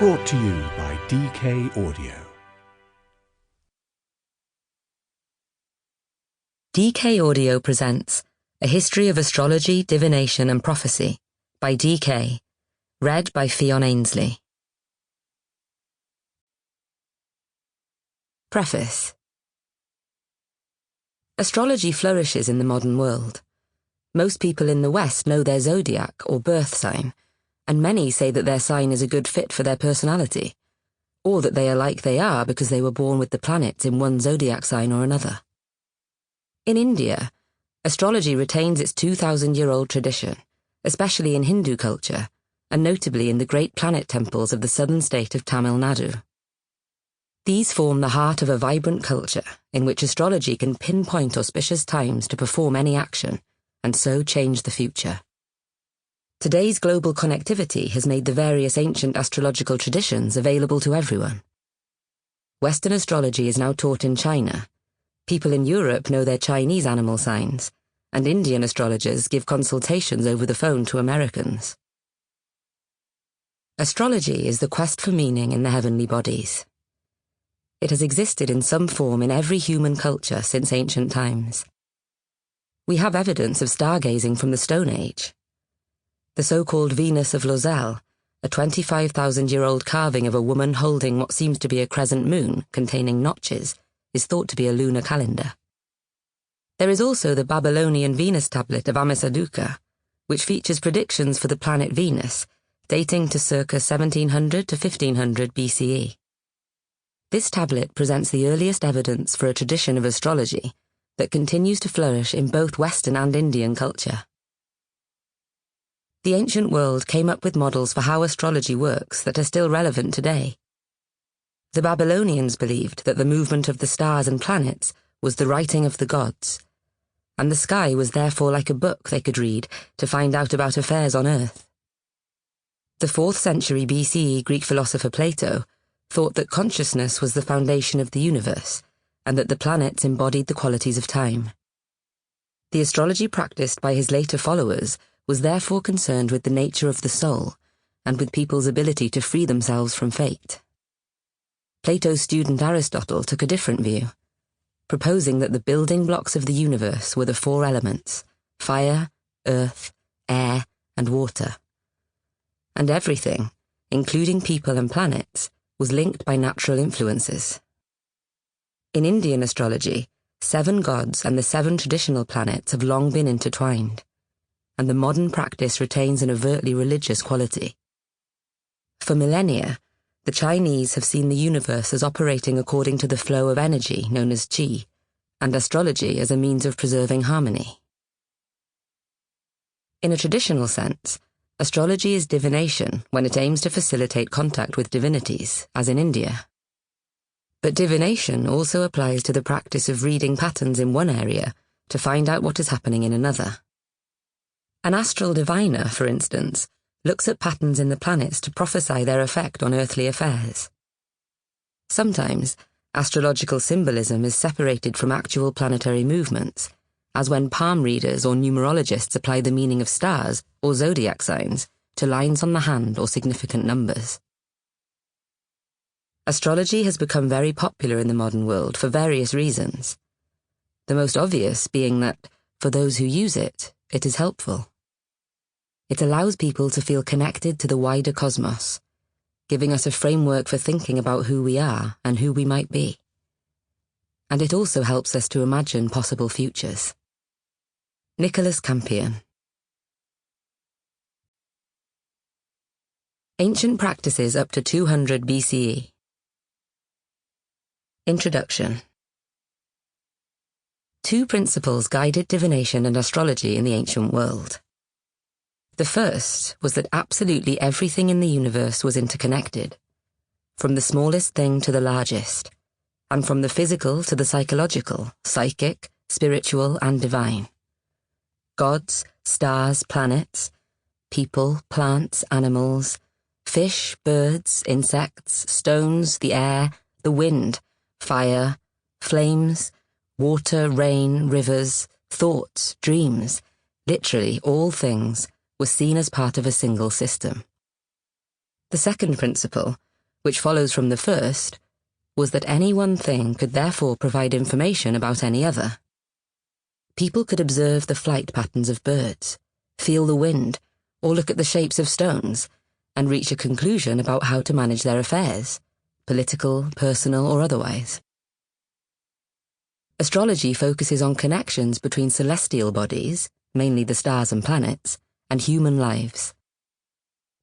Brought to you by DK Audio. DK Audio presents A History of Astrology, Divination and Prophecy by DK, read by Ffion Aynsley. Preface. Astrology flourishes in the modern world. Most people in the West know their zodiac or birth sign, and many say that their sign is a good fit for their personality, or that they are like they are because they were born with the planets in one zodiac sign or another. In India, astrology retains its 2,000-year-old tradition, especially in Hindu culture, and notably in the great planet temples of the southern state of Tamil Nadu. These form the heart of a vibrant culture in which astrology can pinpoint auspicious times to perform any action, and so change the future. Today's global connectivity has made the various ancient astrological traditions available to everyone. Western astrology is now taught in China. People in Europe know their Chinese animal signs, and Indian astrologers give consultations over the phone to Americans. Astrology is the quest for meaning in the heavenly bodies. It has existed in some form in every human culture since ancient times. We have evidence of stargazing from the Stone Age. The so-called Venus of Lozelle, a 25,000-year-old carving of a woman holding what seems to be a crescent moon containing notches, is thought to be a lunar calendar. There is also the Babylonian Venus tablet of Ammisaduqa, which features predictions for the planet Venus, dating to circa 1700 to 1500 BCE. This tablet presents the earliest evidence for a tradition of astrology that continues to flourish in both Western and Indian culture. The ancient world came up with models for how astrology works that are still relevant today. The Babylonians believed that the movement of the stars and planets was the writing of the gods, and the sky was therefore like a book they could read to find out about affairs on earth. The 4th century BCE Greek philosopher Plato thought that consciousness was the foundation of the universe, and that the planets embodied the qualities of time. The astrology practiced by his later followers was therefore concerned with the nature of the soul, and with people's ability to free themselves from fate. Plato's student Aristotle took a different view, proposing that the building blocks of the universe were the 4 elements: fire, earth, air, and water. And everything, including people and planets, was linked by natural influences. In Indian astrology, 7 gods and the 7 traditional planets have long been intertwined, and the modern practice retains an overtly religious quality. For millennia, the Chinese have seen the universe as operating according to the flow of energy known as Qi, and astrology as a means of preserving harmony. In a traditional sense, astrology is divination when it aims to facilitate contact with divinities, as in India. But divination also applies to the practice of reading patterns in one area to find out what is happening in another. An astral diviner, for instance, looks at patterns in the planets to prophesy their effect on earthly affairs. Sometimes, astrological symbolism is separated from actual planetary movements, as when palm readers or numerologists apply the meaning of stars or zodiac signs to lines on the hand or significant numbers. Astrology has become very popular in the modern world for various reasons, the most obvious being that, for those who use it, it is helpful. It allows people to feel connected to the wider cosmos, giving us a framework for thinking about who we are and who we might be. And it also helps us to imagine possible futures. Nicholas Campion. Ancient Practices up to 200 BCE. Introduction. 2 principles guided divination and astrology in the ancient world. The first was that absolutely everything in the universe was interconnected, from the smallest thing to the largest, and from the physical to the psychological, psychic, spiritual, and divine. Gods, stars, planets, people, plants, animals, fish, birds, insects, stones, the air, the wind, fire, flames, water, rain, rivers, thoughts, dreams, literally all things, was seen as part of a single system. The second principle which follows from the first, was that any one thing could therefore provide information about any other. People could observe the flight patterns of birds, feel the wind, or look at the shapes of stones, and reach a conclusion about how to manage their affairs, political, personal, or otherwise. Astrology focuses on connections between celestial bodies, mainly the stars and planets, and human lives.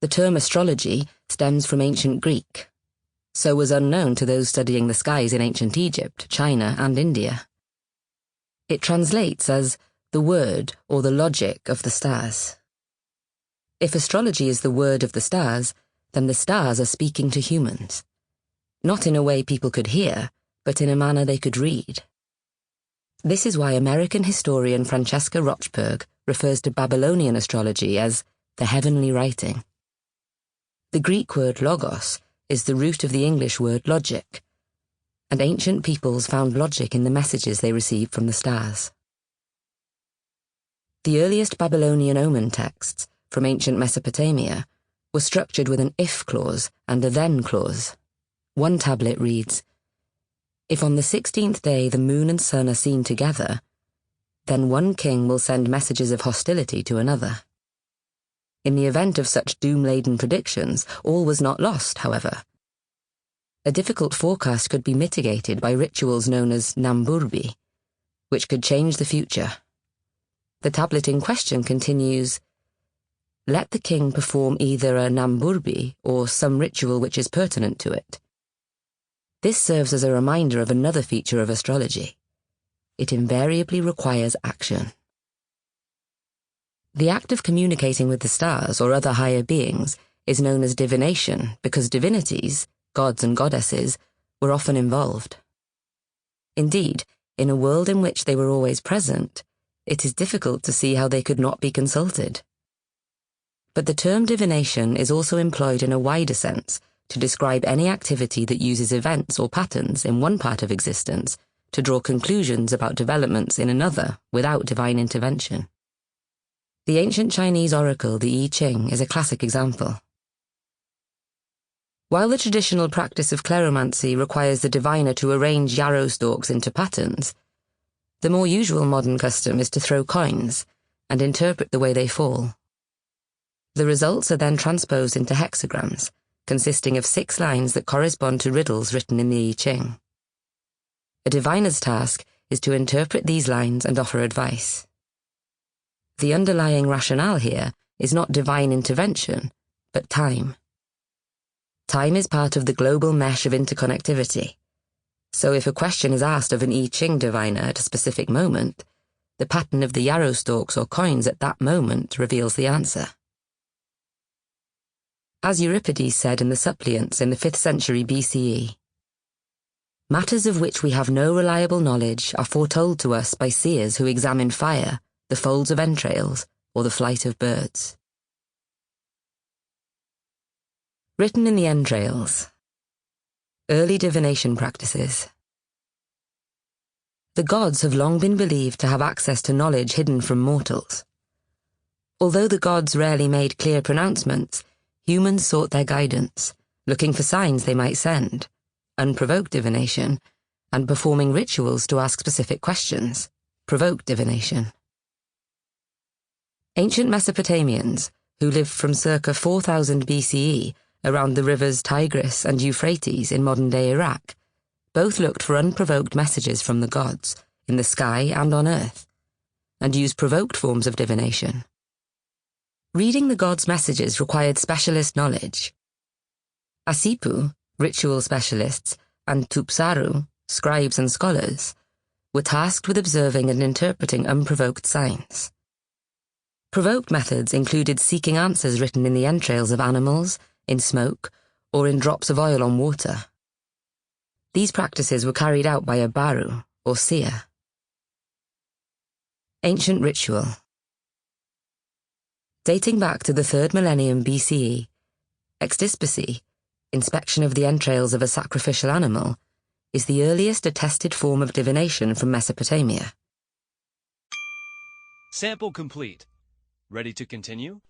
The term astrology stems from ancient Greek, so was unknown to those studying the skies in ancient Egypt, China, and India. It translates as the word or the logic of the stars. If astrology is the word of the stars, then the stars are speaking to humans. Not in a way people could hear, but in a manner they could read. This is why American historian Francesca Rochberg refers to Babylonian astrology as the heavenly writing. The Greek word logos is the root of the English word logic, and ancient peoples found logic in the messages they received from the stars. The earliest Babylonian omen texts from ancient Mesopotamia were structured with an if clause and a then clause. One tablet reads, "If on the 16th day the moon and sun are seen together, then one king will send messages of hostility to another." In the event of such doom-laden predictions, all was not lost, however. A difficult forecast could be mitigated by rituals known as namburbi, which could change the future. The tablet in question continues, "Let the king perform either a namburbi or some ritual which is pertinent to it." This serves as a reminder of another feature of astrology. It invariably requires action. The act of communicating with the stars or other higher beings is known as divination because divinities, gods and goddesses, were often involved. Indeed, in a world in which they were always present, it is difficult to see how they could not be consulted. But the term divination is also employed in a wider sense to describe any activity that uses events or patterns in one part of existence to draw conclusions about developments in another without divine intervention. The ancient Chinese oracle, the I Ching, is a classic example. While the traditional practice of cleromancy requires the diviner to arrange yarrow stalks into patterns, the more usual modern custom is to throw coins and interpret the way they fall. The results are then transposed into hexagrams, consisting of 6 lines that correspond to riddles written in the I Ching. A diviner's task is to interpret these lines and offer advice. The underlying rationale here is not divine intervention, but time. Time is part of the global mesh of interconnectivity. So if a question is asked of an I Ching diviner at a specific moment, the pattern of the yarrow stalks or coins at that moment reveals the answer. As Euripides said in the Suppliants in the 5th century BCE, "Matters of which we have no reliable knowledge are foretold to us by seers who examine fire, the folds of entrails, or the flight of birds." Written in the entrails. Early divination practices. The gods have long been believed to have access to knowledge hidden from mortals. Although the gods rarely made clear pronouncements, humans sought their guidance, looking for signs they might send, unprovoked divination, and performing rituals to ask specific questions, provoked divination. Ancient Mesopotamians, who lived from circa 4000 BCE around the rivers Tigris and Euphrates in modern-day Iraq, both looked for unprovoked messages from the gods, in the sky and on earth, and used provoked forms of divination. Reading the gods' messages required specialist knowledge. Asipu, ritual specialists, and Tupsaru, scribes and scholars, were tasked with observing and interpreting unprovoked signs. Provoked methods included seeking answers written in the entrails of animals, in smoke, or in drops of oil on water. These practices were carried out by a baru, or seer. Ancient ritual. Dating back to the 3rd millennium BCE, extispecie, inspection of the entrails of a sacrificial animal, is the earliest attested form of divination from Mesopotamia. Sample complete. Ready to continue?